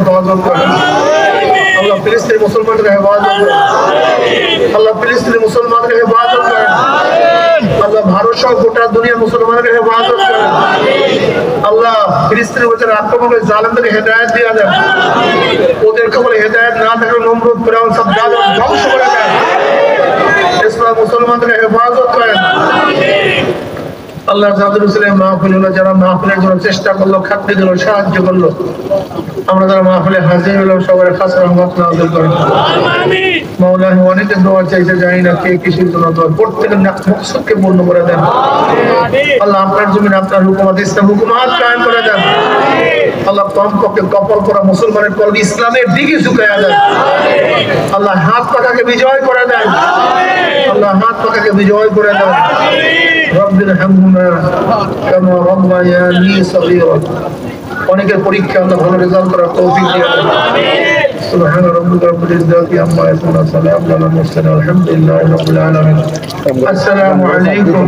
হেফাজত করেন। আল্লাহ ফিলিস্তিনি মুসলমানদের হেফাজত করেন। আল্লাহ ফিলিস্তিনি মুসলমানদের হেফাজত করেন। আল্লাহ ভারত সহ গোটা দুনিয়ার মুসলমানদের হেফাজত করেন। আল্লাহ ফিলিস্তিনের উপর আক্রমণের জালেমদের হেদায়েত দিয়ে দেন। ওদের কবলে হেদায়েত না থাকলে নমরুদ ফিরআউন সব জালেম ধ্বংস করে দেন। ইসলাম মুসলমানদের হেফাজত করেন। আল্লাহ জাদুল ইসলাম মাহফিল হলো, যারা মাহফিলের জন্য চেষ্টা করলো, খাটনি দিল, সাহায্য করলো, আমরা যারা মাহফিলে হাজির হলাম সবার খাস রহমত নাযিল করেন। মাওলা অনেকে দোয়া চাইছে, জানি না কে কিসের জন্য দোয়া, প্রত্যেকের মকসদকে পূর্ণ করে দেন। আল্লাহ আপনার জমিন আপনার হুকুমত ইসলাম হুকুমত কায়েম করে দেন। আল্লাহ কমপক্ষে কপাল করা মুসলমানের কলব ইসলামের দিকে ঝুঁকাইয়া দেন। আল্লাহ হাত পাখাকে বিজয় করে দেন। আল্লাহ হাত পাখাকে বিজয় করে দেন। রব্বির হামহুমা কামা রাব্বায়ানি সগীরা। অনেকের পরীক্ষা আল্লাহ ভালো রেজাল্ট করার তৌফিক দিয়ে দেন। সুবহান রাব্বিকা রাব্বিল ইজ্জাতি আম্মা ইয়াসিফুন, সালামুন আলাল মুরসালিন, আলহামদুলিল্লাহি রাব্বিল আলামিন। আসসালামু আলাইকুম।